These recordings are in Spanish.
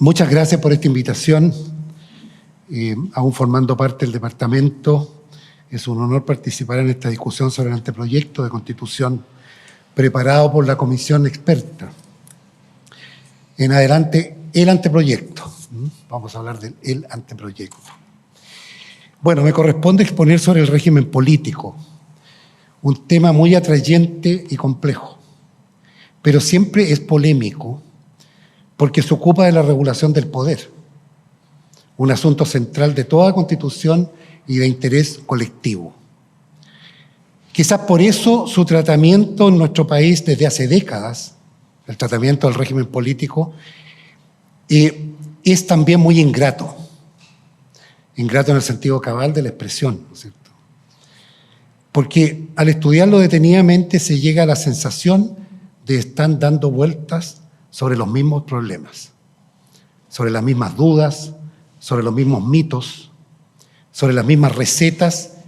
Muchas gracias por esta invitación. Aún formando parte del departamento, es un honor participar en esta discusión sobre el anteproyecto de Constitución preparado por la Comisión Experta. En adelante, el anteproyecto. Vamos a hablar del anteproyecto. Bueno, me corresponde exponer sobre el régimen político, un tema muy atrayente y complejo, pero siempre es polémico porque se ocupa de la regulación del poder, un asunto central de toda Constitución y de interés colectivo. Quizás por eso su tratamiento en nuestro país desde hace décadas, el tratamiento del régimen político, es también muy ingrato. Ingrato en el sentido cabal de la expresión, ¿no es cierto? Porque al estudiarlo detenidamente se llega a la sensación de estar dando vueltas sobre los mismos problemas, sobre las mismas dudas, sobre los mismos mitos, sobre las mismas recetas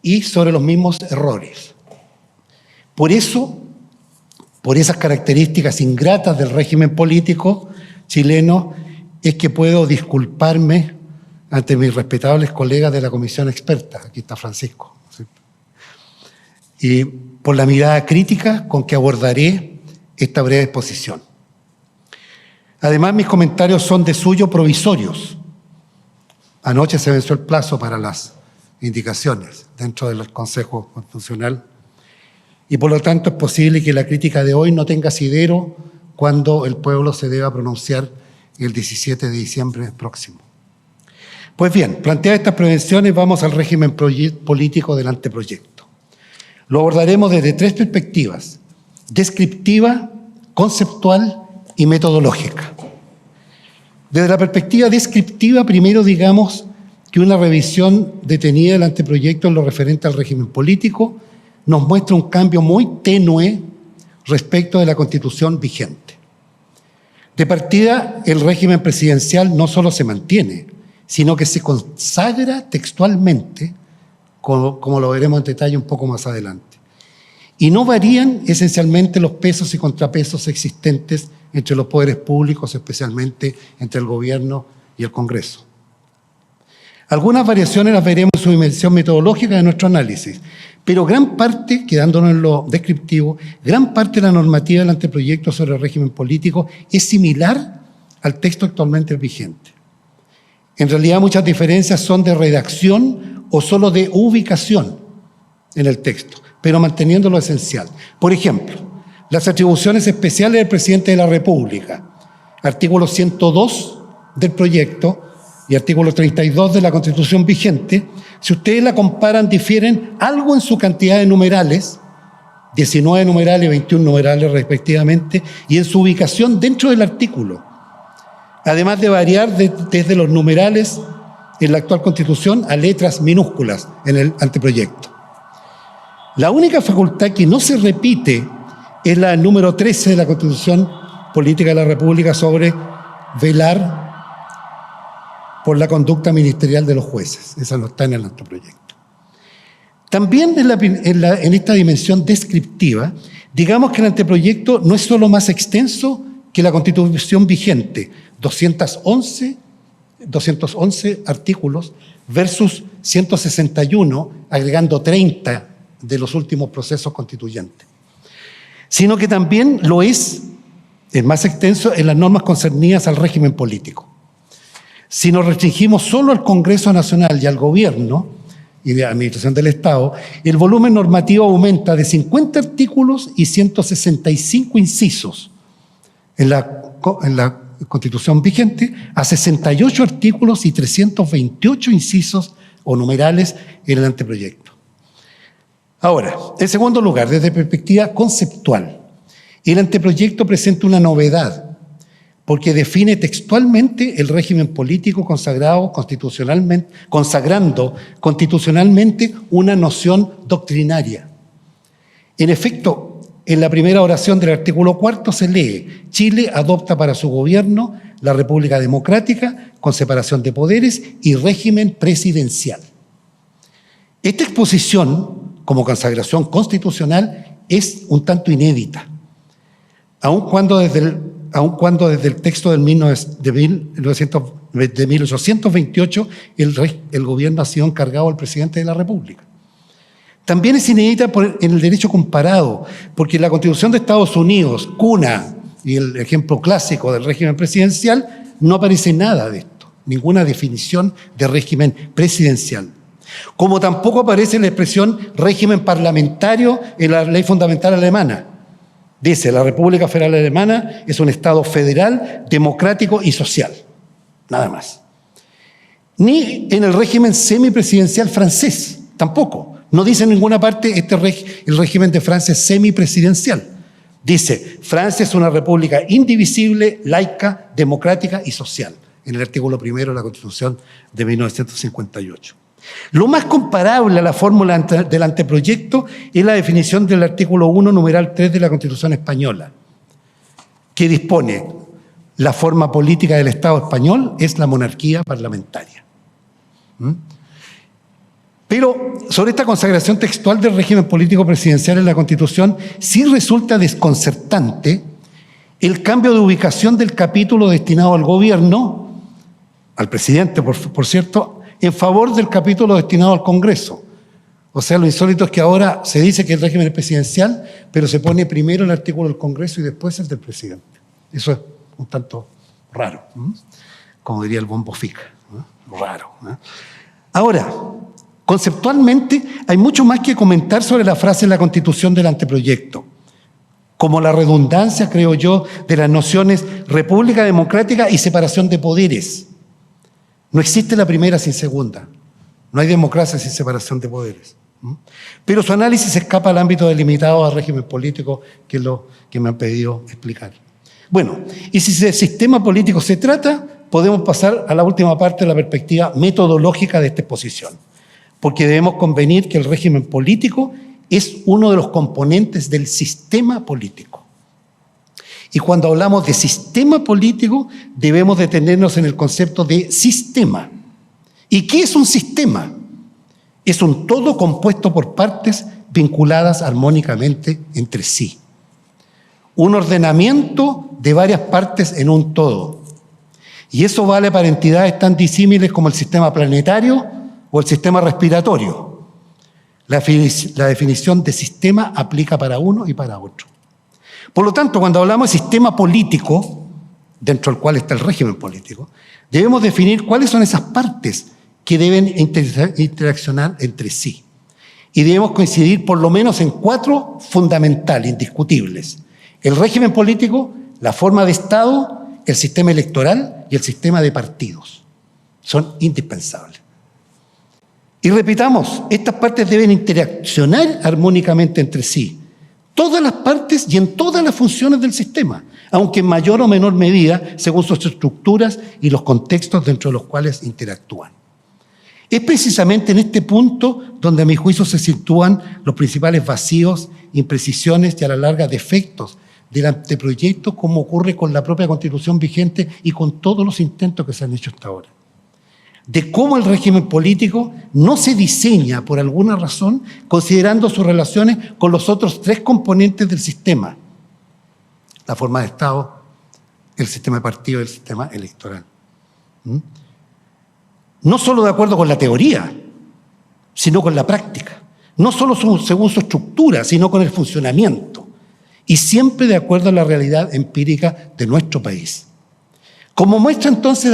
y sobre los mismos errores. Por eso, por esas características ingratas del régimen político chileno, es que puedo disculparme ante mis respetables colegas de la Comisión Experta, aquí está Francisco, ¿sí? Y por la mirada crítica con que abordaré esta breve exposición. Además, mis comentarios son de suyo provisorios. Anoche se venció el plazo para las indicaciones dentro del Consejo Constitucional y por lo tanto es posible que la crítica de hoy no tenga asidero cuando el pueblo se deba pronunciar el 17 de diciembre próximo. Pues bien, planteadas estas prevenciones, vamos al régimen político del anteproyecto. Lo abordaremos desde tres perspectivas: descriptiva, conceptual y metodológica. Desde la perspectiva descriptiva, primero digamos que una revisión detenida del anteproyecto en lo referente al régimen político nos muestra un cambio muy tenue respecto de la Constitución vigente. De partida, el régimen presidencial no solo se mantiene, sino que se consagra textualmente, como lo veremos en detalle un poco más adelante. Y no varían esencialmente los pesos y contrapesos existentes entre los poderes públicos, especialmente entre el gobierno y el Congreso. Algunas variaciones las veremos en su dimensión metodológica de nuestro análisis, pero gran parte, quedándonos en lo descriptivo, gran parte de la normativa del anteproyecto sobre el régimen político es similar al texto actualmente vigente. En realidad, muchas diferencias son de redacción o solo de ubicación en el texto, pero manteniendo lo esencial. Por ejemplo, las atribuciones especiales del presidente de la República, artículo 102 del proyecto y artículo 32 de la Constitución vigente, si ustedes la comparan, difieren algo en su cantidad de numerales, 19 numerales y 21 numerales respectivamente, y en su ubicación dentro del artículo, además de variar desde los numerales en la actual Constitución a letras minúsculas en el anteproyecto. La única facultad que no se repite es la número 13 de la Constitución Política de la República sobre velar por la conducta ministerial de los jueces. Esa no está en el anteproyecto. También en esta dimensión descriptiva, digamos que el anteproyecto no es solo más extenso que la Constitución vigente, 211 artículos versus 161, agregando 30 de los últimos procesos constituyentes, sino que también lo es más extenso en las normas concernidas al régimen político. Si nos restringimos solo al Congreso Nacional y al Gobierno y de Administración del Estado, el volumen normativo aumenta de 50 artículos y 165 incisos en la Constitución vigente a 68 artículos y 328 incisos o numerales en el anteproyecto. Ahora, en segundo lugar, desde perspectiva conceptual, el anteproyecto presenta una novedad porque define textualmente el régimen político consagrando constitucionalmente una noción doctrinaria. En efecto, en la primera oración del artículo 4 se lee: Chile adopta para su gobierno la República Democrática con separación de poderes y régimen presidencial. Esta exposición, como consagración constitucional, es un tanto inédita, aun cuando desde aun cuando desde el texto de 1828 el gobierno ha sido encargado al presidente de la República. También es inédita en el derecho comparado, porque en la Constitución de Estados Unidos, cuna y el ejemplo clásico del régimen presidencial, no aparece nada de esto, ninguna definición de régimen presidencial. Como tampoco aparece la expresión régimen parlamentario en la ley fundamental alemana. Dice, la República Federal Alemana es un Estado federal, democrático y social. Nada más. Ni en el régimen semipresidencial francés, tampoco. No dice en ninguna parte el régimen de Francia es semipresidencial. Dice, Francia es una república indivisible, laica, democrática y social, en el artículo 1 de la Constitución de 1958. Lo más comparable a la fórmula del anteproyecto es la definición del artículo 1, numeral 3 de la Constitución española, que dispone la forma política del Estado español es la monarquía parlamentaria. Pero sobre esta consagración textual del régimen político presidencial en la Constitución, sí resulta desconcertante el cambio de ubicación del capítulo destinado al gobierno, al presidente, por cierto, en favor del capítulo destinado al Congreso. O sea, lo insólito es que ahora se dice que el régimen es presidencial, pero se pone primero el artículo del Congreso y después el del presidente. Eso es un tanto raro, como diría el Bombo Fica, raro. Ahora, conceptualmente, hay mucho más que comentar sobre la frase en la Constitución del anteproyecto, como la redundancia, creo yo, de las nociones república democrática y separación de poderes. No existe la primera sin segunda. No hay democracia sin separación de poderes. Pero su análisis escapa al ámbito delimitado al régimen político, que es lo que me han pedido explicar. Bueno, y si de sistema político se trata, podemos pasar a la última parte de la perspectiva metodológica de esta exposición, porque debemos convenir que el régimen político es uno de los componentes del sistema político. Y cuando hablamos de sistema político, debemos detenernos en el concepto de sistema. ¿Y qué es un sistema? Es un todo compuesto por partes vinculadas armónicamente entre sí. Un ordenamiento de varias partes en un todo. Y eso vale para entidades tan disímiles como el sistema planetario o el sistema respiratorio. La definición de sistema aplica para uno y para otro. Por lo tanto, cuando hablamos de sistema político, dentro del cual está el régimen político, debemos definir cuáles son esas partes que deben interaccionar entre sí. Y debemos coincidir por lo menos en 4 fundamentales, indiscutibles. El régimen político, la forma de Estado, el sistema electoral y el sistema de partidos. Son indispensables. Y repitamos, estas partes deben interaccionar armónicamente entre sí. Todas las partes y en todas las funciones del sistema, aunque en mayor o menor medida según sus estructuras y los contextos dentro de los cuales interactúan. Es precisamente en este punto donde a mi juicio se sitúan los principales vacíos, imprecisiones y a la larga defectos del anteproyecto, como ocurre con la propia Constitución vigente y con todos los intentos que se han hecho hasta ahora. De cómo el régimen político no se diseña por alguna razón considerando sus relaciones con los otros 3 componentes del sistema: la forma de Estado, el sistema de partido y el sistema electoral. No solo de acuerdo con la teoría, sino con la práctica. No solo según su estructura, sino con el funcionamiento. Y siempre de acuerdo a la realidad empírica de nuestro país. Como muestra entonces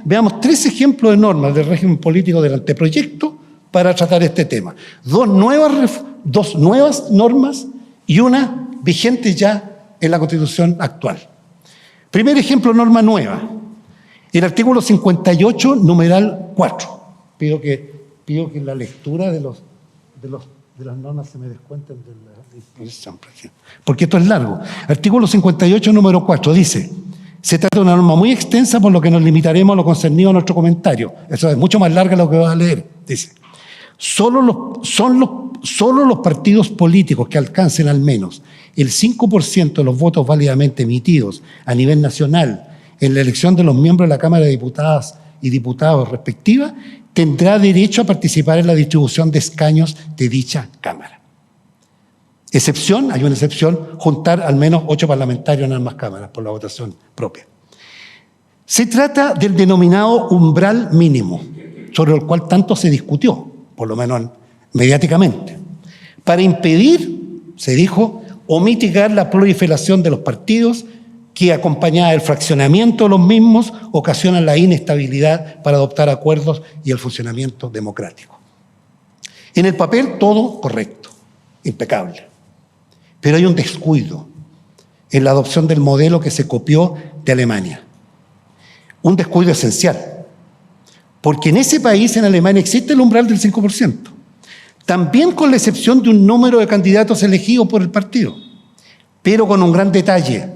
veamos 3 ejemplos de normas del régimen político del anteproyecto para tratar este tema. 2 nuevas normas y una vigente ya en la Constitución actual. Primer ejemplo, norma nueva. El artículo 58, numeral 4. Pido que en la lectura de las normas se me descuenten de la disposición, porque esto es largo. Artículo 58, número 4, dice: se trata de una norma muy extensa, por lo que nos limitaremos a lo concernido a nuestro comentario. Eso es mucho más larga de lo que voy a leer. Dice: solo los partidos políticos que alcancen al menos el 5% de los votos válidamente emitidos a nivel nacional en la elección de los miembros de la Cámara de Diputadas y Diputados respectiva, tendrá derecho a participar en la distribución de escaños de dicha Cámara. Excepción, hay una excepción, juntar al menos 8 parlamentarios en ambas cámaras por la votación propia. Se trata del denominado umbral mínimo, sobre el cual tanto se discutió, por lo menos mediáticamente, para impedir, se dijo, o mitigar la proliferación de los partidos que, acompañada del fraccionamiento de los mismos, ocasionan la inestabilidad para adoptar acuerdos y el funcionamiento democrático. En el papel todo correcto, impecable, pero hay un descuido en la adopción del modelo que se copió de Alemania. Un descuido esencial, porque en ese país, en Alemania, existe el umbral del 5%, también con la excepción de un número de candidatos elegidos por el partido, pero con un gran detalle.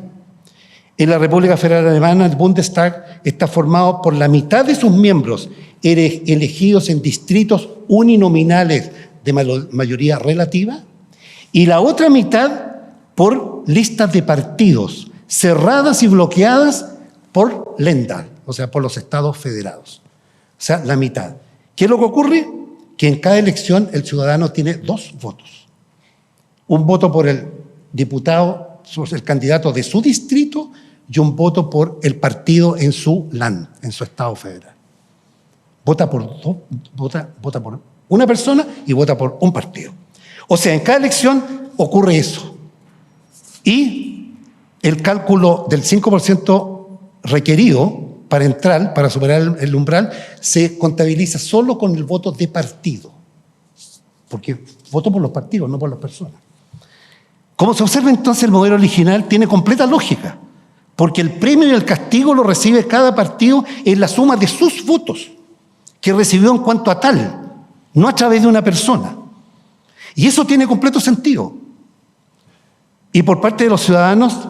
En la República Federal Alemana, el Bundestag está formado por la mitad de sus miembros elegidos en distritos uninominales de mayoría relativa y la otra mitad por listas de partidos cerradas y bloqueadas por Länder, o sea, por los estados federados. O sea, la mitad. ¿Qué es lo que ocurre? Que en cada elección el ciudadano tiene 2 votos. Un voto por el diputado, el candidato de su distrito, y un voto por el partido en su land, en su estado federal. Vota por una persona y vota por un partido. O sea, en cada elección ocurre eso. Y el cálculo del 5% requerido para entrar, para superar el umbral, se contabiliza solo con el voto de partido. Porque voto por los partidos, no por las personas. Como se observa entonces, el modelo original tiene completa lógica, porque el premio y el castigo lo recibe cada partido en la suma de sus votos, que recibió en cuanto a tal, no a través de una persona. Y eso tiene completo sentido. Y por parte de los ciudadanos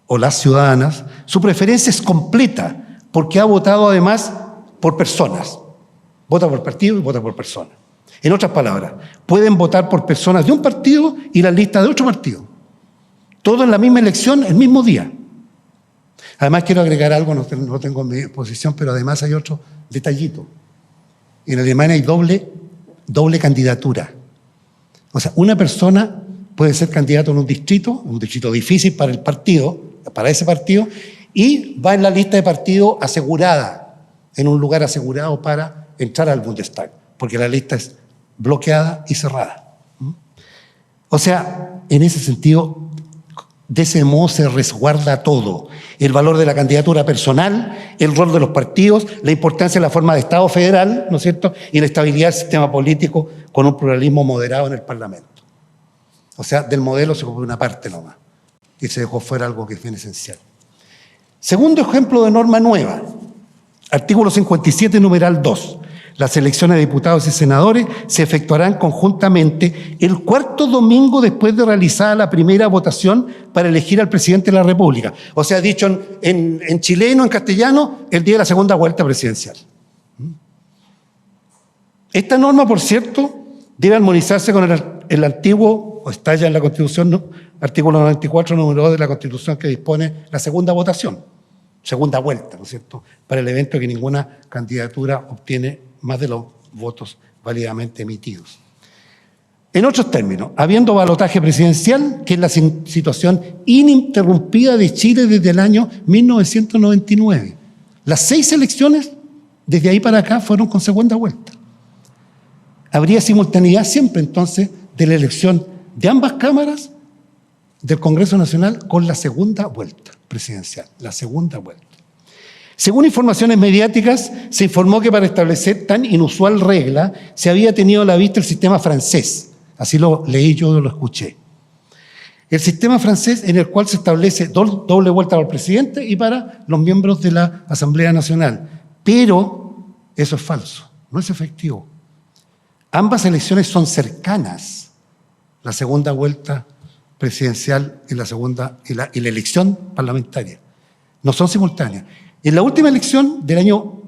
o las ciudadanas, su preferencia es completa, porque ha votado además por personas. Vota por partido y vota por persona. En otras palabras, pueden votar por personas de un partido y la lista de otro partido. Todo en la misma elección, el mismo día. Además, quiero agregar algo, no tengo en mi exposición, pero además hay otro detallito. En Alemania hay doble candidatura. O sea, una persona puede ser candidato en un distrito difícil para el partido, para ese partido, y va en la lista de partido asegurada, en un lugar asegurado para entrar al Bundestag, porque la lista es bloqueada y cerrada. O sea, en ese sentido, de ese modo se resguarda todo. El valor de la candidatura personal, el rol de los partidos, la importancia de la forma de Estado federal, ¿no es cierto?, y la estabilidad del sistema político con un pluralismo moderado en el Parlamento. O sea, del modelo se copió una parte nomás y se dejó fuera algo que es bien esencial. Segundo ejemplo de norma nueva, artículo 57, numeral 2. Las elecciones de diputados y senadores se efectuarán conjuntamente el 4º domingo después de realizada la primera votación para elegir al presidente de la República. O sea, dicho en chileno, en castellano, el día de la segunda vuelta presidencial. Esta norma, por cierto, debe armonizarse con el antiguo, o está ya en la Constitución, ¿no?, artículo 94, número 2 de la Constitución, que dispone la segunda votación, segunda vuelta, ¿no es cierto?, para el evento que ninguna candidatura obtiene más de los votos válidamente emitidos. En otros términos, habiendo balotaje presidencial, que es la situación ininterrumpida de Chile desde el año 1999. Las 6 elecciones, desde ahí para acá, fueron con segunda vuelta. Habría simultaneidad siempre, entonces, de la elección de ambas cámaras del Congreso Nacional con la segunda vuelta presidencial, la segunda vuelta. Según informaciones mediáticas, se informó que para establecer tan inusual regla se había tenido a la vista el sistema francés. Así lo leí yo, lo escuché. El sistema francés en el cual se establece doble vuelta para el presidente y para los miembros de la Asamblea Nacional. Pero eso es falso, no es efectivo. Ambas elecciones son cercanas. La segunda vuelta presidencial y la elección parlamentaria. No son simultáneas. En la última elección del año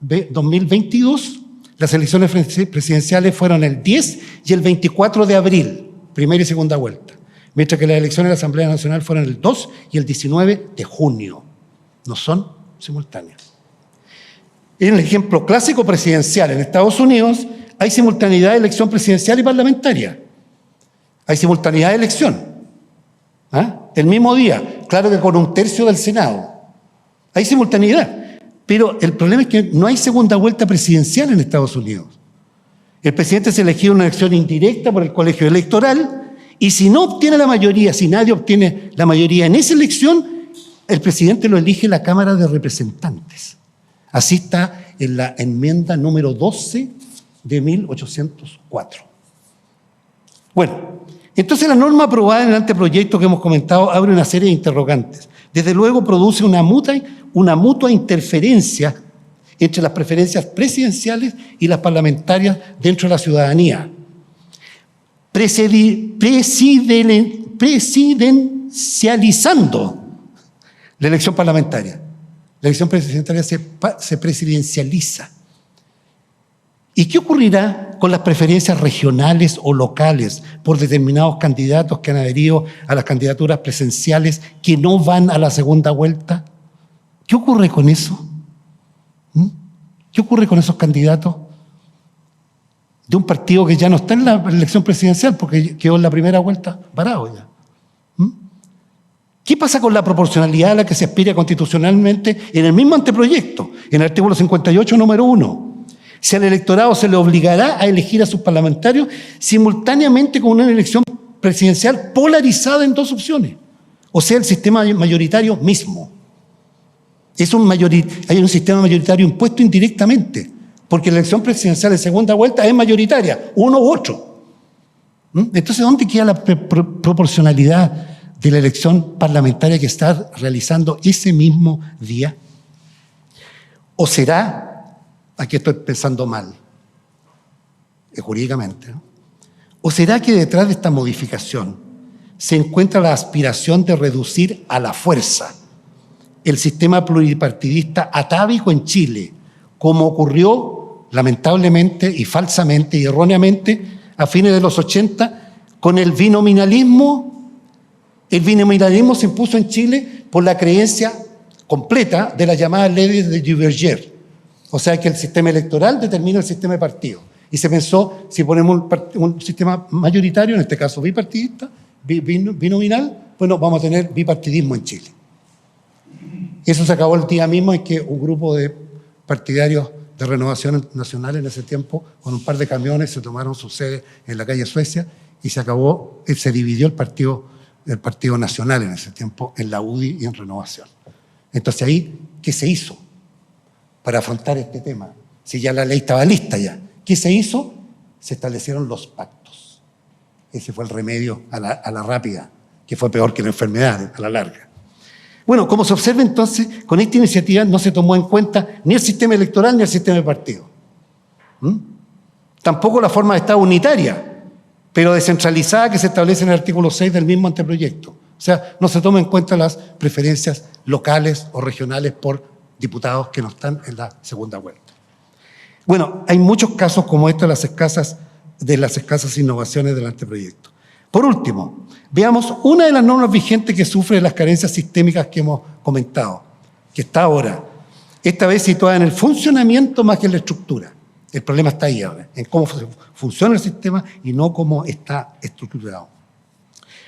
2022, las elecciones presidenciales fueron el 10 y el 24 de abril, primera y segunda vuelta, mientras que las elecciones de la Asamblea Nacional fueron el 2 y el 19 de junio. No son simultáneas. En el ejemplo clásico presidencial en Estados Unidos, hay simultaneidad de elección presidencial y parlamentaria. Hay simultaneidad de elección. ¿Ah? El mismo día, claro que con 1/3 del Senado. Hay simultaneidad. Pero el problema es que no hay segunda vuelta presidencial en Estados Unidos. El presidente es elegido en una elección indirecta por el colegio electoral y si no obtiene la mayoría, si nadie obtiene la mayoría en esa elección, el presidente lo elige la Cámara de Representantes. Así está en la enmienda número 12 de 1804. Bueno, entonces la norma aprobada en el anteproyecto que hemos comentado abre una serie de interrogantes. Desde luego produce una mutua interferencia entre las preferencias presidenciales y las parlamentarias dentro de la ciudadanía, presidencializando la elección parlamentaria. La elección presidencial se presidencializa. ¿Y qué ocurrirá con las preferencias regionales o locales por determinados candidatos que han adherido a las candidaturas presenciales que no van a la segunda vuelta? ¿Qué ocurre con eso? ¿Qué ocurre con esos candidatos de un partido que ya no está en la elección presidencial porque quedó en la primera vuelta parado ya? ¿Qué pasa con la proporcionalidad a la que se aspira constitucionalmente en el mismo anteproyecto, en el artículo 58, número 1? Si al electorado se le obligará a elegir a sus parlamentarios simultáneamente con una elección presidencial polarizada en dos opciones, o sea, el sistema mayoritario mismo. Hay un sistema mayoritario impuesto indirectamente, porque la elección presidencial en segunda vuelta es mayoritaria, uno u otro. Entonces, ¿dónde queda la proporcionalidad de la elección parlamentaria que está realizando ese mismo día? ¿O será, aquí estoy pensando mal, jurídicamente, ¿no? ¿O será que detrás de esta modificación se encuentra la aspiración de reducir a la fuerza el sistema pluripartidista atávico en Chile, como ocurrió lamentablemente y falsamente y erróneamente a fines de los 80 con el binominalismo? El binominalismo se impuso en Chile por la creencia completa de las llamadas leyes de Duverger, o sea que el sistema electoral determina el sistema de partidos. Y se pensó, si ponemos un sistema mayoritario, en este caso bipartidista, binominal, bueno, vamos a tener bipartidismo en Chile. Eso se acabó el día mismo en que un grupo de partidarios de Renovación Nacional en ese tiempo, con un par de camiones, se tomaron su sede en la calle Suecia y se acabó, se dividió el Partido Nacional en ese tiempo en la UDI y en Renovación. Entonces ahí, ¿qué se hizo para afrontar este tema? Si ya la ley estaba lista ya. ¿Qué se hizo? Se establecieron los pactos. Ese fue el remedio a la rápida, que fue peor que la enfermedad a la larga. Bueno, como se observa entonces, con esta iniciativa no se tomó en cuenta ni el sistema electoral ni el sistema de partido. Tampoco la forma de Estado unitaria, pero descentralizada que se establece en el artículo 6 del mismo anteproyecto. O sea, no se toman en cuenta las preferencias locales o regionales por diputados que no están en la segunda vuelta. Bueno, hay muchos casos como estos de las escasas innovaciones del anteproyecto. Por último, veamos una de las normas vigentes que sufre las carencias sistémicas que hemos comentado, que está ahora, esta vez situada en el funcionamiento más que en la estructura. El problema está ahí ahora, en cómo funciona el sistema y no cómo está estructurado.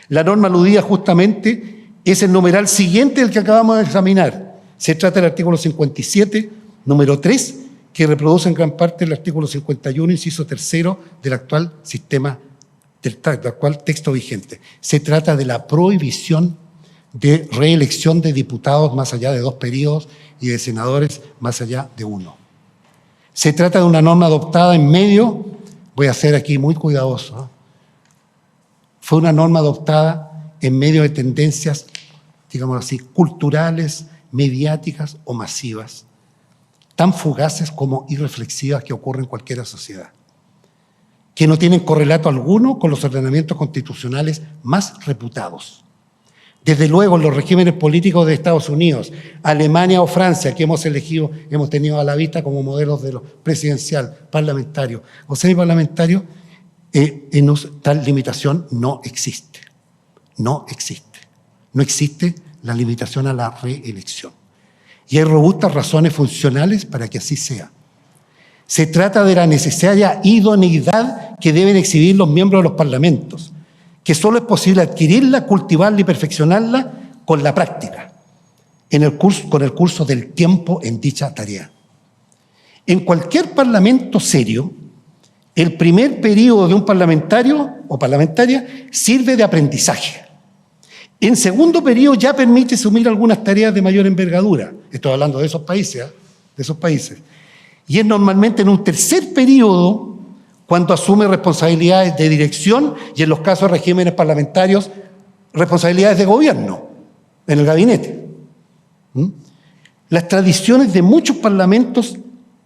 La norma aludida justamente es el numeral siguiente del que acabamos de examinar. Se trata del artículo 57, número 3, que reproduce en gran parte el artículo 51, inciso 3 del actual sistema, del actual texto vigente. Se trata de la prohibición de reelección de diputados más allá de 2 periodos y de senadores más allá de 1. Se trata de una norma adoptada en medio, voy a ser aquí muy cuidadoso, ¿no? Fue una norma adoptada en medio de tendencias, digamos así, culturales, mediáticas o masivas, tan fugaces como irreflexivas que ocurren en cualquier sociedad, que no tienen correlato alguno con los ordenamientos constitucionales más reputados. Desde luego, los regímenes políticos de Estados Unidos, Alemania o Francia, que hemos tenido a la vista como modelos de lo presidencial, parlamentario o semiparlamentario, tal limitación no existe. No existe. No existe la limitación a la reelección. Y hay robustas razones funcionales para que así sea. Se trata de la necesaria idoneidad que deben exhibir los miembros de los parlamentos, que solo es posible adquirirla, cultivarla y perfeccionarla con la práctica, con el curso del tiempo en dicha tarea. En cualquier parlamento serio, el primer periodo de un parlamentario o parlamentaria sirve de aprendizaje. En segundo periodo ya permite asumir algunas tareas de mayor envergadura. Estoy hablando de esos países. Y es normalmente en un tercer periodo cuando asume responsabilidades de dirección y en los casos de regímenes parlamentarios, responsabilidades de gobierno en el gabinete. Las tradiciones de muchos parlamentos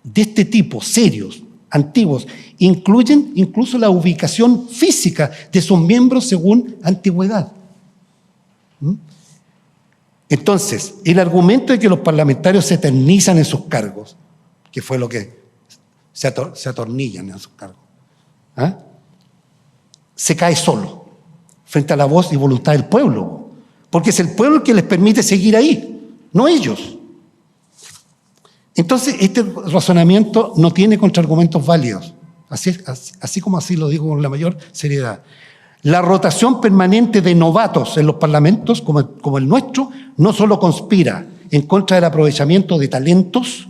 de este tipo, serios, antiguos, incluyen incluso la ubicación física de sus miembros según antigüedad. Entonces, el argumento de que los parlamentarios se eternizan en sus cargos, que fue lo que se atornillan en sus cargos, se cae solo frente a la voz y voluntad del pueblo, porque es el pueblo el que les permite seguir ahí, no ellos. Entonces, este razonamiento no tiene contraargumentos válidos, así como así lo digo con la mayor seriedad. La rotación permanente de novatos en los parlamentos, como el nuestro, no solo conspira en contra del aprovechamiento de talentos,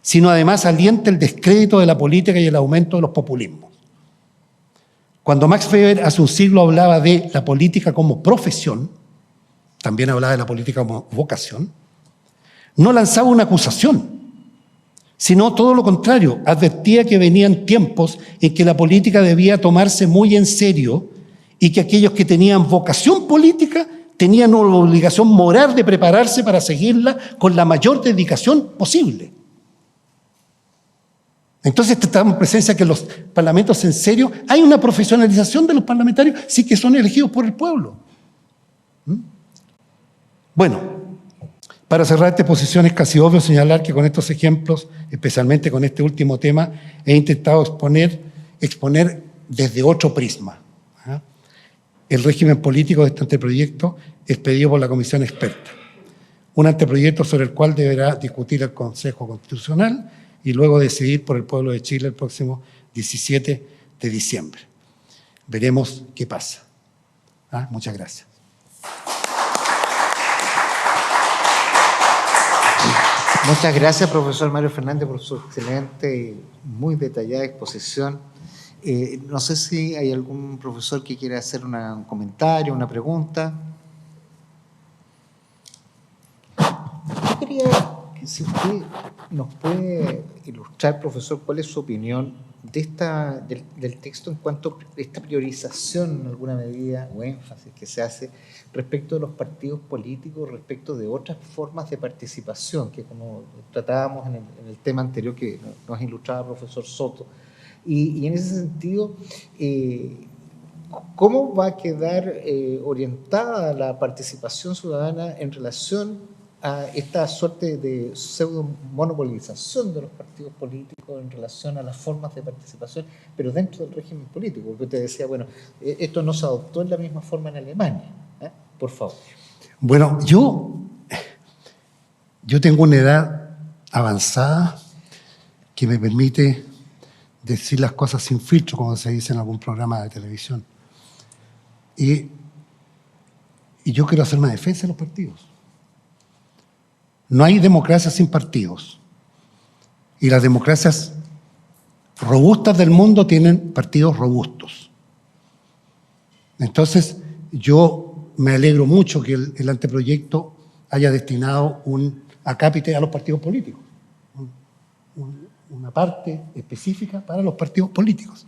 sino además alienta el descrédito de la política y el aumento de los populismos. Cuando Max Weber hace un siglo hablaba de la política como profesión, también hablaba de la política como vocación, no lanzaba una acusación, sino todo lo contrario, advertía que venían tiempos en que la política debía tomarse muy en serio y que aquellos que tenían vocación política tenían una obligación moral de prepararse para seguirla con la mayor dedicación posible. Entonces estamos en presencia que los parlamentos en serio, hay una profesionalización de los parlamentarios, sí que son elegidos por el pueblo. Bueno, para cerrar esta exposición es casi obvio señalar que con estos ejemplos, especialmente con este último tema, he intentado exponer desde otro prisma. El régimen político de este anteproyecto es pedido por la Comisión Experta, un anteproyecto sobre el cual deberá discutir el Consejo Constitucional y luego decidir por el pueblo de Chile el próximo 17 de diciembre. Veremos qué pasa. Muchas gracias. Muchas gracias, profesor Mario Fernández, por su excelente y muy detallada exposición. No sé si hay algún profesor que quiera hacer un comentario, una pregunta. Yo quería que si usted nos puede ilustrar, profesor, cuál es su opinión de del texto en cuanto a esta priorización en alguna medida o énfasis que se hace respecto de los partidos políticos, respecto de otras formas de participación, que como tratábamos en el tema anterior que nos ilustraba el profesor Soto. Y en ese sentido, ¿cómo va a quedar orientada la participación ciudadana en relación a esta suerte de pseudo-monopolización de los partidos políticos en relación a las formas de participación, pero dentro del régimen político? Porque usted decía, bueno, esto no se adoptó en la misma forma en Alemania. Por favor. Bueno, yo tengo una edad avanzada que me permite decir las cosas sin filtro, como se dice en algún programa de televisión. Y yo quiero hacer una defensa de los partidos. No hay democracia sin partidos. Y las democracias robustas del mundo tienen partidos robustos. Entonces, yo me alegro mucho que el anteproyecto haya destinado un acápite a los partidos políticos. Una parte específica para los partidos políticos,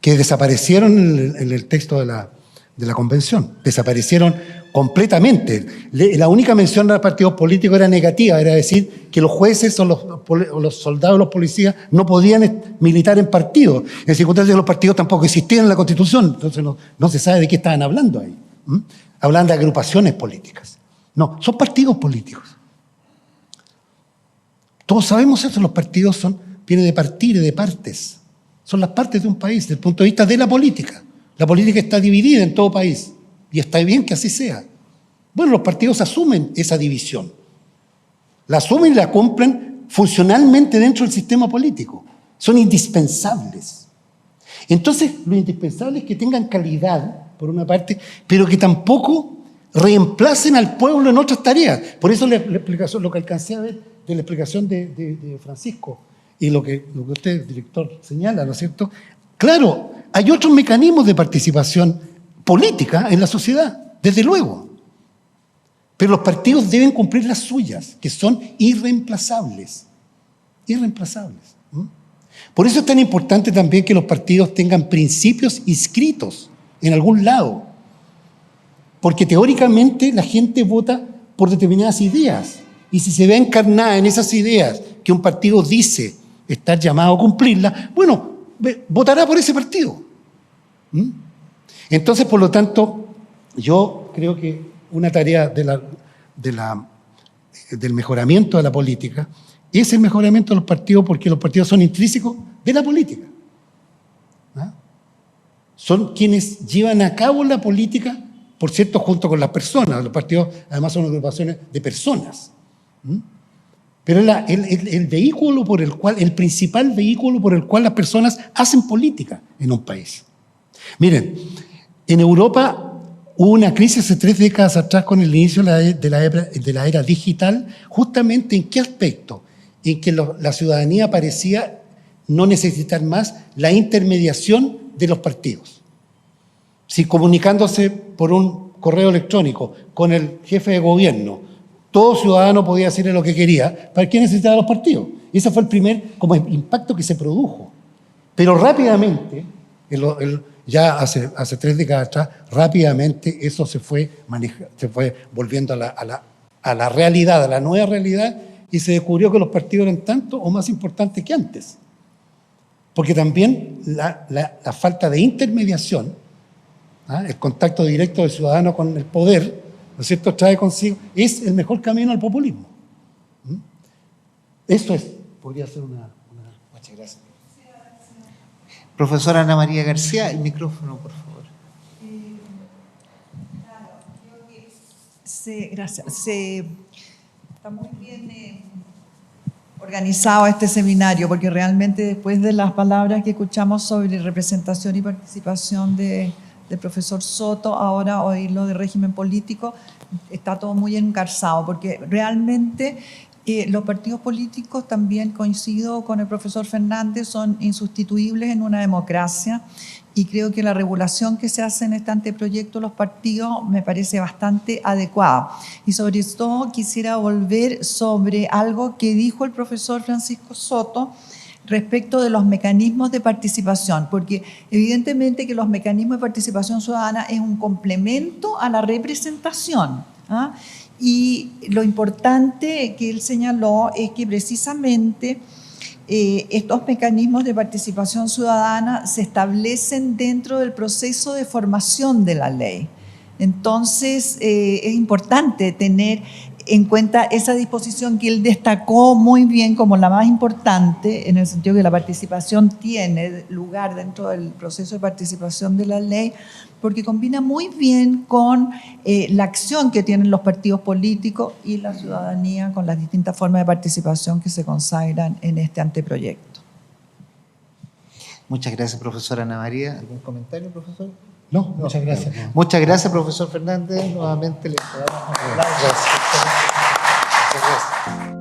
que desaparecieron en el texto de la convención. Desaparecieron completamente. La única mención a los partidos políticos era negativa, era decir que los jueces o los soldados o los policías no podían militar en partidos. En circunstancias que los partidos tampoco existían en la Constitución, entonces no se sabe de qué estaban hablando ahí. Hablan de agrupaciones políticas. No, son partidos políticos. Todos sabemos eso, los partidos vienen de partir, de partes. Son las partes de un país, desde el punto de vista de la política. La política está dividida en todo país, y está bien que así sea. Bueno, los partidos asumen esa división. La asumen y la cumplen funcionalmente dentro del sistema político. Son indispensables. Entonces, lo indispensable es que tengan calidad por una parte, pero que tampoco reemplacen al pueblo en otras tareas. Por eso la explicación, lo que alcancé a ver de la explicación de Francisco y lo que usted, director, señala, ¿no es cierto? Claro, hay otros mecanismos de participación política en la sociedad, desde luego. Pero los partidos deben cumplir las suyas, que son irreemplazables. Irreemplazables. Por eso es tan importante también que los partidos tengan principios inscritos en algún lado. Porque teóricamente la gente vota por determinadas ideas. Y si se ve encarnada en esas ideas que un partido dice estar llamado a cumplirlas, bueno, votará por ese partido. Entonces, por lo tanto, yo creo que una tarea del mejoramiento de la política es el mejoramiento de los partidos, porque los partidos son intrínsecos de la política. Son quienes llevan a cabo la política, por cierto, junto con las personas. Los partidos, además, son agrupaciones de personas. Pero el vehículo por el cual, el principal vehículo por el cual las personas hacen política en un país. Miren, en Europa hubo una crisis hace 3 décadas atrás con el inicio de la era digital. ¿Justamente en qué aspecto? En que la ciudadanía parecía no necesitar más la intermediación de los partidos. Si comunicándose por un correo electrónico con el jefe de gobierno, todo ciudadano podía decirle lo que quería, ¿para qué necesitaba los partidos? Y ese fue el primer impacto que se produjo. Pero rápidamente, ya hace 3 décadas atrás, rápidamente eso se fue volviendo a la realidad, a la nueva realidad, y se descubrió que los partidos eran tanto o más importantes que antes. Porque también la falta de intermediación, el contacto directo del ciudadano con el poder, ¿no es cierto?, trae consigo, es el mejor camino al populismo. Esto podría ser una... Muchas gracias. Profesora Ana María García, el micrófono, por favor. Claro, creo que gracias. Está muy bien organizado este seminario, porque realmente después de las palabras que escuchamos sobre representación y participación del profesor Soto, ahora oírlo de régimen político, está todo muy engarzado, porque realmente los partidos políticos, también coincido con el profesor Fernández, son insustituibles en una democracia, y creo que la regulación que se hace en este anteproyecto de los partidos me parece bastante adecuada. Y sobre todo quisiera volver sobre algo que dijo el profesor Francisco Soto respecto de los mecanismos de participación, porque evidentemente que los mecanismos de participación ciudadana es un complemento a la representación, y lo importante que él señaló es que precisamente estos mecanismos de participación ciudadana se establecen dentro del proceso de formación de la ley. Entonces, es importante tener en cuenta esa disposición que él destacó muy bien como la más importante, en el sentido que la participación tiene lugar dentro del proceso de participación de la ley, porque combina muy bien con la acción que tienen los partidos políticos y la ciudadanía con las distintas formas de participación que se consagran en este anteproyecto. Muchas gracias, profesora Ana María. ¿Algún comentario, profesor? No, muchas gracias. No. Muchas gracias, profesor Fernández. Nuevamente le damos un aplauso. Muchas gracias.